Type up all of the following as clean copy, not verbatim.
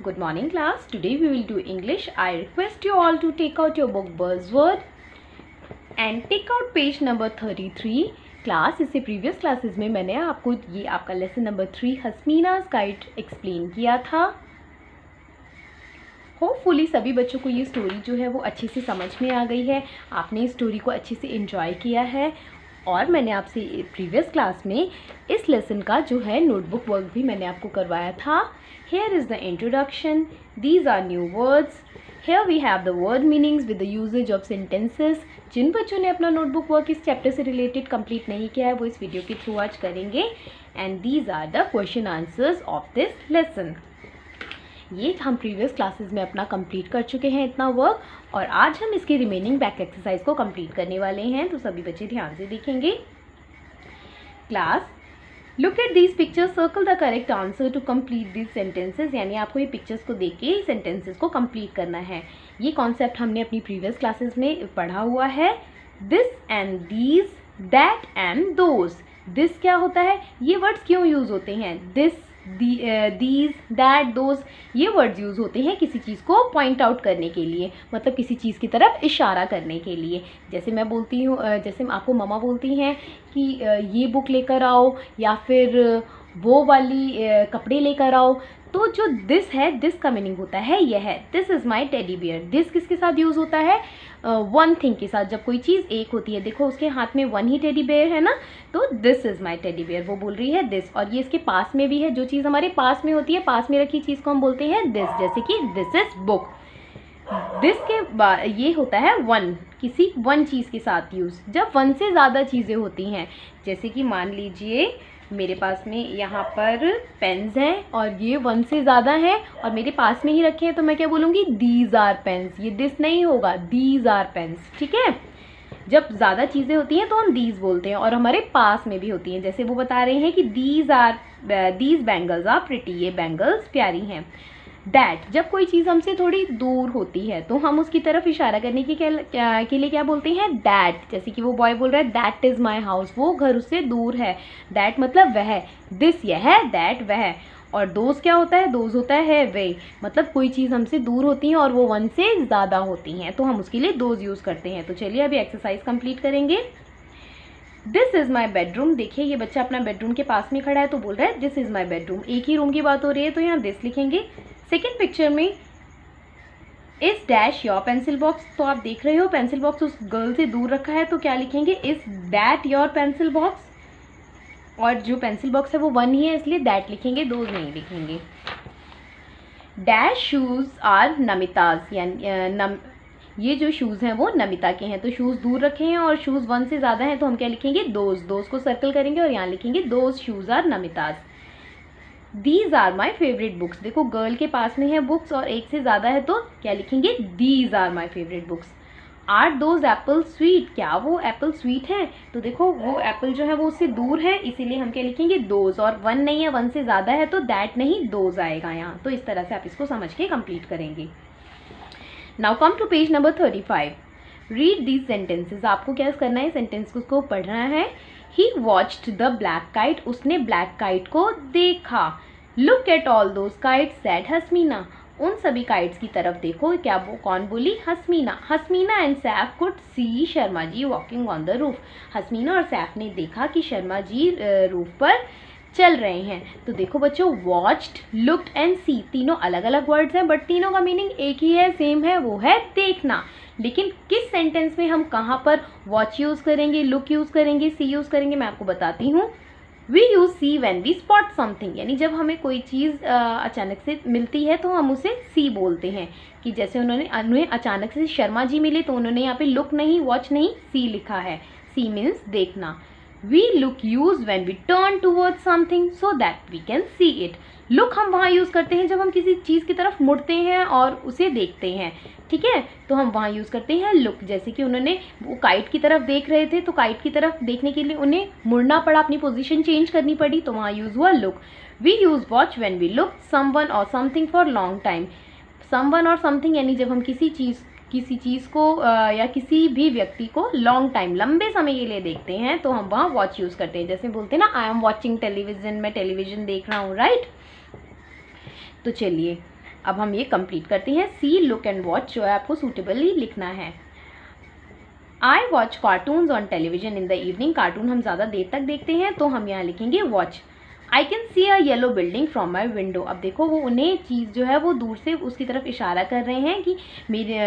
Good morning class. Today we will do English. I request you all to take out your book Buzzword and take out page number 33. Class इससे previous classes में मैंने आपको ये आपका lesson number 3 हस्मीनाज guide explain किया था. Hopefully सभी बच्चों को ये स्टोरी जो है वो अच्छे से समझ में आ गई है. आपने इस स्टोरी को अच्छे से एंजॉय किया है और मैंने आपसे प्रीवियस क्लास में इस लेसन का जो है नोटबुक वर्क भी मैंने आपको करवाया था. Here is the introduction. These are new words. Here we have the word meanings with the usage of sentences. जिन बच्चों ने अपना नोटबुक वर्क इस चैप्टर से रिलेटेड कंप्लीट नहीं किया है वो इस वीडियो के थ्रू आज करेंगे. And these are the question answers of this lesson. ये हम प्रीवियस क्लासेस में अपना कंप्लीट कर चुके हैं इतना वर्क, और आज हम इसके रिमेनिंग बैक एक्सरसाइज को कंप्लीट करने वाले हैं. तो सभी बच्चे ध्यान से देखेंगे. Class look at these pictures, circle the correct answer to complete these sentences. यानी आपको ये पिक्चर्स को देख के सेंटेंसेज को कंप्लीट करना है. ये कॉन्सेप्ट हमने अपनी प्रीवियस क्लासेस में पढ़ा हुआ है. This and these, that and those. This क्या होता है, ये वर्ड्स क्यों यूज होते हैं? दिस, दीज, दैट, दोज, ये वर्ड्स यूज़ होते हैं किसी चीज़ को पॉइंट आउट करने के लिए, मतलब किसी चीज़ की तरफ इशारा करने के लिए. जैसे मैं बोलती हूँ, जैसे आपको मम्मा बोलती हैं कि ये बुक लेकर आओ या फिर वो वाली कपड़े लेकर आओ, तो जो दिस है, दिस का मीनिंग होता है यह है, this is my teddy bear. This किसके साथ यूज़ होता है? वन थिंग के साथ. जब कोई चीज़ एक होती है, देखो उसके हाथ में वन ही टेडी बियर है ना, तो this is my teddy bear, वो बोल रही है दिस. और ये इसके पास में भी है, जो चीज़ हमारे पास में होती है, पास में रखी चीज़ को हम बोलते हैं दिस. जैसे कि दिस इज़ बुक. दिस के बाद ये होता है वन, किसी वन चीज़ के साथ यूज़. जब वन से ज़्यादा चीज़ें होती हैं, जैसे कि मान लीजिए मेरे पास में यहाँ पर पेन्स हैं और ये वन से ज़्यादा हैं और मेरे पास में ही रखे हैं, तो मैं क्या बोलूँगी? These are pens. ये दिस नहीं होगा, दीज आर पेन्स. ठीक है. जब ज़्यादा चीज़ें होती हैं तो हम दीज बोलते हैं, और हमारे पास में भी होती हैं. जैसे वो बता रहे हैं कि दीज बैंगल्स आर प्रिटी, ये बैंगल्स प्यारी हैं. दैट, जब कोई चीज़ हमसे थोड़ी दूर होती है तो हम उसकी तरफ इशारा करने के लिए क्या बोलते हैं? दैट. जैसे कि वो बॉय बोल रहा है दैट इज़ माई हाउस, वो घर उससे दूर है. दैट मतलब वह, दिस यह है, दैट वह. और दोज क्या होता है? दोज होता है वे, मतलब कोई चीज़ हमसे दूर होती है और वो वन से ज़्यादा होती हैं, तो हम उसके लिए दोज यूज़ करते हैं. तो चलिए अभी एक्सरसाइज कंप्लीट करेंगे. This is my bedroom. देखिए ये बच्चा अपना बेडरूम के पास में खड़ा है तो बोल रहा है दिस इज़ माई बेडरूम. एक ही रूम की बात हो रही है तो यहाँ दिस लिखेंगे. सेकेंड पिक्चर में is dash your pencil box. तो आप देख रहे हो पेंसिल बॉक्स उस गर्ल से दूर रखा है, तो क्या लिखेंगे? Is that your pencil box. और जो पेंसिल बॉक्स है वो वन ही है, इसलिए दैट लिखेंगे, दोज नहीं लिखेंगे. Dash shoes are Namita's. यानी ये जो शूज़ हैं वो नमिता के हैं, तो शूज़ दूर रखे हैं और शूज़ वन से ज़्यादा हैं, तो हम क्या लिखेंगे? दोज. दोज को सर्कल करेंगे और यहाँ लिखेंगे those shoes are Namita's. These are my favourite books. देखो गर्ल के पास में है बुक्स और एक से ज़्यादा है, तो क्या लिखेंगे? These are my favourite books. Are those apple sweet. क्या वो एप्पल स्वीट है? तो देखो वो एप्पल जो है वो उससे दूर है, इसीलिए हम क्या लिखेंगे? दोज. और वन नहीं है, वन से ज़्यादा है, तो दैट नहीं, दोज आएगा यहाँ. तो इस तरह से आप इसको समझ के कंप्लीट करेंगे. Now come to page number 35. Read these sentences. आपको क्या करना है? सेंटेंस को पढ़ना है. He watched the black kite. उसने ब्लैक काइट को देखा. Look at all those kites said Hasmina. उन सभी काइट्स की तरफ देखो. क्या वो कौन बोली? Hasmina. Hasmina and Saif could see Sharma ji walking on the roof. Hasmina और सैफ ने देखा कि शर्मा जी रूफ पर चल रहे हैं. तो देखो बच्चों, वॉच्ड, लुक्ड एंड सी तीनों अलग अलग वर्ड्स हैं, बट तीनों का मीनिंग एक ही है, सेम है, वो है देखना. लेकिन किस सेंटेंस में हम कहाँ पर वॉच यूज़ करेंगे, लुक यूज़ करेंगे, सी यूज़ करेंगे, मैं आपको बताती हूँ. We use see when we spot something. यानी जब हमें कोई चीज़ अचानक से मिलती है तो हम उसे सी बोलते हैं. कि जैसे उन्हें अचानक से शर्मा जी मिले तो उन्होंने यहाँ पे लुक नहीं, वॉच नहीं, सी लिखा है. सी मीन्स देखना. We look use when we turn towards something so that we can see it. Look हम वहाँ यूज़ करते हैं जब हम किसी चीज़ की तरफ मुड़ते हैं और उसे देखते हैं. ठीक है, तो हम वहाँ यूज़ करते हैं लुक. जैसे कि उन्होंने वो काइट की तरफ देख रहे थे, तो काइट की तरफ देखने के लिए उन्हें मुड़ना पड़ा, अपनी पोजीशन चेंज करनी पड़ी, तो वहाँ यूज़ हुआ look. We use watch when we look someone or something for long time. someone और something यानी जब हम किसी चीज़ को या किसी भी व्यक्ति को लॉन्ग टाइम, लंबे समय के लिए देखते हैं, तो हम वहाँ वॉच यूज़ करते हैं. जैसे बोलते हैं ना, आई एम वॉचिंग टेलीविज़न, मैं टेलीविज़न देख रहा हूँ, राइट. तो चलिए अब हम ये कंप्लीट करते हैं। सी, लुक एंड वॉच जो है आपको सूटेबली लिखना है। I watch cartoons on television in the evening, cartoon हम ज़्यादा देर तक देखते हैं तो हम यहाँ लिखेंगे watch. I can see a yellow building from my window, अब देखो वो उन्हें चीज़ जो है वो दूर से उसकी तरफ इशारा कर रहे हैं कि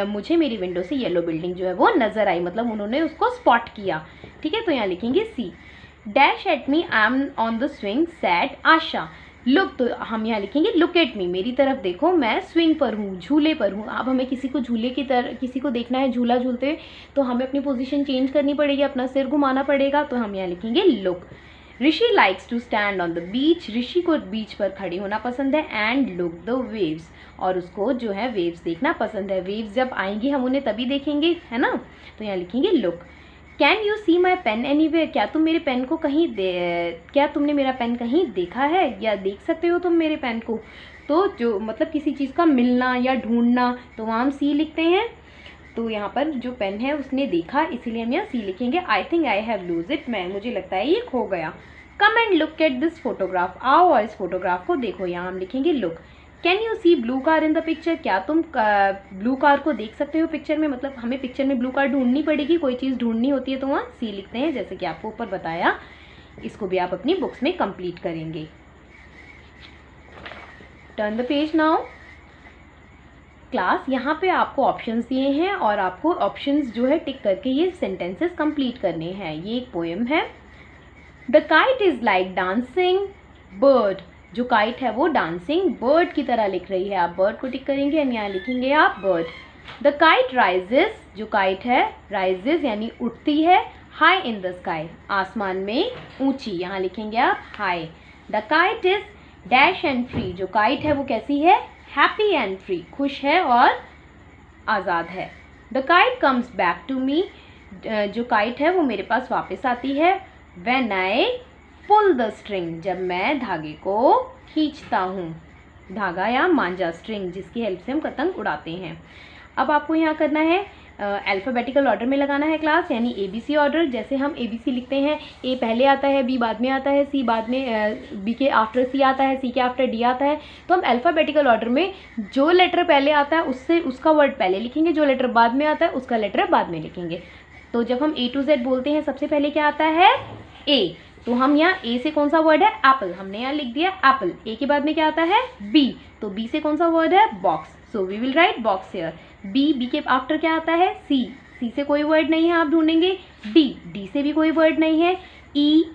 मुझे मेरी विंडो से येलो बिल्डिंग जो है वो नज़र आई, मतलब उन्होंने उसको स्पॉट किया। ठीक है, तो यहाँ लिखेंगे see. Dash at me, I am on the swing, said Asha. Look, तो हम यहाँ लिखेंगे लुक एट मी, मेरी तरफ देखो, मैं स्विंग पर हूँ, झूले पर हूँ। अब हमें किसी को झूले की तरह किसी को देखना है झूला झूलते हुए, तो हमें अपनी पोजीशन चेंज करनी पड़ेगी, अपना सिर घुमाना पड़ेगा, तो हम यहाँ लिखेंगे look. Rishi likes to stand on the beach, Rishi को बीच पर खड़ी होना पसंद है। एंड लुक द वेव्स, और उसको जो है वेव्स देखना पसंद है। वेव्स जब आएंगी हम उन्हें तभी देखेंगे, है ना, तो यहाँ लिखेंगे look. Can you see my pen anywhere, क्या तुम मेरे पेन को कहीं क्या तुमने मेरा पेन कहीं देखा है या देख सकते हो तुम मेरे पेन को। तो जो मतलब किसी चीज़ का मिलना या ढूंढना, तो वहाँ हम सी लिखते हैं। तो यहाँ पर जो पेन है उसने देखा, इसीलिए हम यहाँ सी लिखेंगे। I think I have lose it, मुझे लगता है ये खो गया। Come and look at this photograph, आओ और इस फोटोग्राफ को देखो, यहाँ हम लिखेंगे look. Can you see blue car in the picture, क्या तुम ब्लू कार को देख सकते हो पिक्चर में, मतलब हमें पिक्चर में ब्लू कार ढूंढनी पड़ेगी, कोई चीज़ ढूंढनी होती है तो वहाँ सी लिखते हैं, जैसे कि आपको ऊपर बताया। इसको भी आप अपनी बुक्स में कंप्लीट करेंगे। Turn the page now. Class, यहाँ पे आपको ऑप्शंस दिए हैं और आपको ऑप्शंस जो है टिक करके ये सेंटेंसेस कंप्लीट करने हैं। ये एक पोएम है। The kite is like dancing bird, जो काइट है वो डांसिंग बर्ड की तरह लिख रही है, आप बर्ड को टिक करेंगे और यहाँ लिखेंगे आप बर्ड। द काइट राइजेस, जो काइट है राइजेस यानी उठती है, हाई इन द स्काई, आसमान में ऊंची, यहाँ लिखेंगे आप high. The kite is dash and free, जो काइट है वो कैसी है, हैप्पी एंड फ्री, खुश है और आज़ाद है। The kite comes back to me, जो काइट है वो मेरे पास वापस आती है। When I pull the string, जब मैं धागे को खींचता हूँ, धागा या मांझा, स्ट्रिंग जिसकी हेल्प से हम पतंग उड़ाते हैं। अब आपको यहाँ करना है अल्फ़ाबेटिकल ऑर्डर में लगाना है क्लास, यानी ABC ऑर्डर। जैसे हम ABC लिखते हैं, A पहले आता है, B बाद में आता है, C बाद में B के आफ्टर C आता है, C के आफ्टर D आता है। तो हम अल्फ़ाबेटिकल ऑर्डर में जो लेटर पहले आता है उससे उसका वर्ड पहले लिखेंगे, जो लेटर बाद में आता है उसका लेटर बाद में लिखेंगे। तो जब हम A to Z बोलते हैं सबसे पहले क्या आता है, A। तो हम यहाँ A से कौन सा वर्ड है, एप्पल, हमने यहाँ लिख दिया एप्पल। A के बाद में क्या आता है, B, तो B से कौन सा वर्ड है, box, so we will write box here. B के आफ्टर क्या आता है, C से कोई वर्ड नहीं है, आप ढूंढेंगे। D से भी कोई वर्ड नहीं है।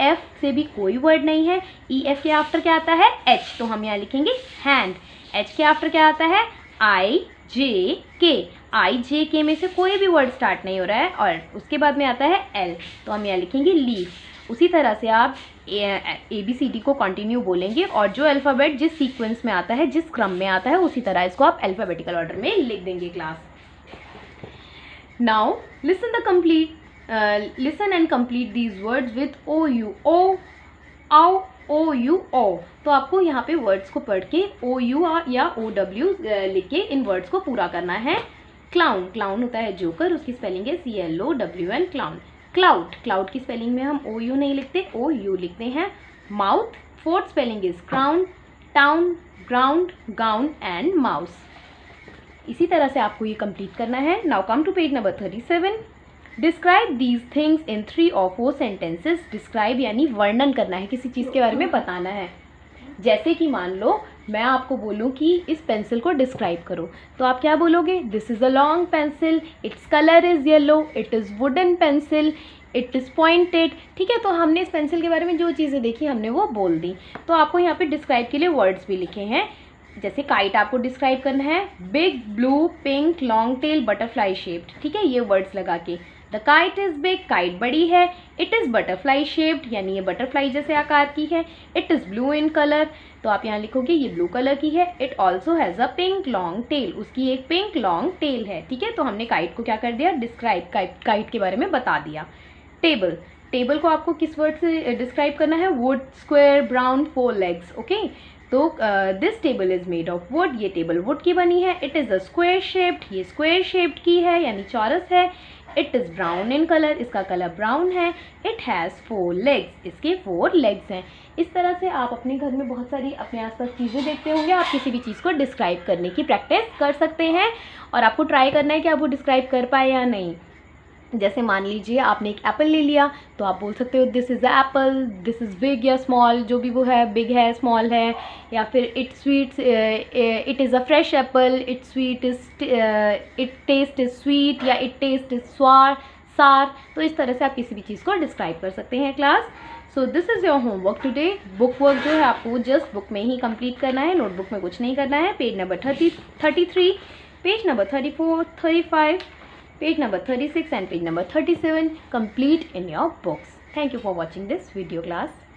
F से भी कोई वर्ड नहीं है। F के आफ्टर क्या आता है, H, तो हम यहाँ लिखेंगे हैंड। H के आफ्टर क्या आता है, I J K में से कोई भी वर्ड स्टार्ट नहीं हो रहा है, और उसके बाद में आता है L, तो हम यहाँ लिखेंगे लीफ। उसी तरह से आप ABCD को कंटिन्यू बोलेंगे, और जो अल्फ़ाबेट जिस सीक्वेंस में आता है, जिस क्रम में आता है, उसी तरह इसको आप अल्फ़ाबेटिकल ऑर्डर में लिख देंगे class. Now listen and complete these words with OU, O, आओ, OU, O। तो आपको यहाँ पे वर्ड्स को पढ़ के OU या OW लिख के इन वर्ड्स को पूरा करना है। क्लाउन, क्लाउन होता है जोकर, उसकी स्पेलिंग है CLOWN, क्लाउन। क्लाउड, क्लाउड की स्पेलिंग में हम OU नहीं लिखते, OU लिखते हैं। Mouth, fourth spelling is crown. Town, ground, gown and mouse. इसी तरह से आपको ये कंप्लीट करना है। Now come to page number 37। Describe these things in 3 or 4 sentences. Describe यानी वर्णन करना है, किसी चीज़ के बारे में बताना है। जैसे कि मान लो मैं आपको बोलूँ कि इस पेंसिल को डिस्क्राइब करो, तो आप क्या बोलोगे, this is a long pencil, its colour is yellow, it is wooden pencil, it is pointed. ठीक है, तो हमने इस पेंसिल के बारे में जो चीज़ें देखी हमने वो बोल दी। तो आपको यहाँ पे डिस्क्राइब के लिए वर्ड्स भी लिखे हैं। जैसे काइट आपको डिस्क्राइब करना है, big, blue, pink, long tail, butterfly shaped. ठीक है, ये वर्ड्स लगा के। The kite is big, kite बड़ी है। इट इज़ बटरफ्लाई शेप्ड, यानी ये बटरफ्लाई जैसे आकार की है। It is blue in colour, तो आप यहाँ लिखोगे ये ब्लू कलर की है। It also has a pink long tail, उसकी एक पिंक लॉन्ग टेल है। ठीक है, तो हमने काइट को क्या कर दिया, डिस्क्राइब, काइट के बारे में बता दिया। टेबल, टेबल को आपको किस वर्ड से डिस्क्राइब करना है, wood, square, brown, 4 legs। Okay, तो this table is made of wood, ये टेबल वुड की बनी है। It is a square shaped, ये स्क्वायर शेप्ड की है यानी चौरस है। It is brown in colour, इसका कलर ब्राउन है। इट हैज़ 4 legs, इसके 4 legs हैं। इस तरह से आप अपने घर में बहुत सारी अपने आसपास चीज़ें देखते होंगे, आप किसी भी चीज़ को डिस्क्राइब करने की प्रैक्टिस कर सकते हैं और आपको ट्राई करना है कि आप वो डिस्क्राइब कर पाए या नहीं। जैसे मान लीजिए आपने एक एप्पल ले लिया तो आप बोल सकते हो this is a Apple, this is big या स्मॉल, जो भी वो है, बिग है, स्मॉल है, या फिर it sweet, it is a fresh Apple, it sweet is, it taste is sweet, या इट टेस्ट इज़ सार। तो इस तरह से आप किसी भी चीज़ को डिस्क्राइब कर सकते हैं class. So this is your homework today. Book work जो है आपको जस्ट बुक में ही कंप्लीट करना है, नोटबुक में कुछ नहीं करना है। Page number 33, page number 34, 35, page number 36 and page number 37 complete in your books. Thank you for watching this video class.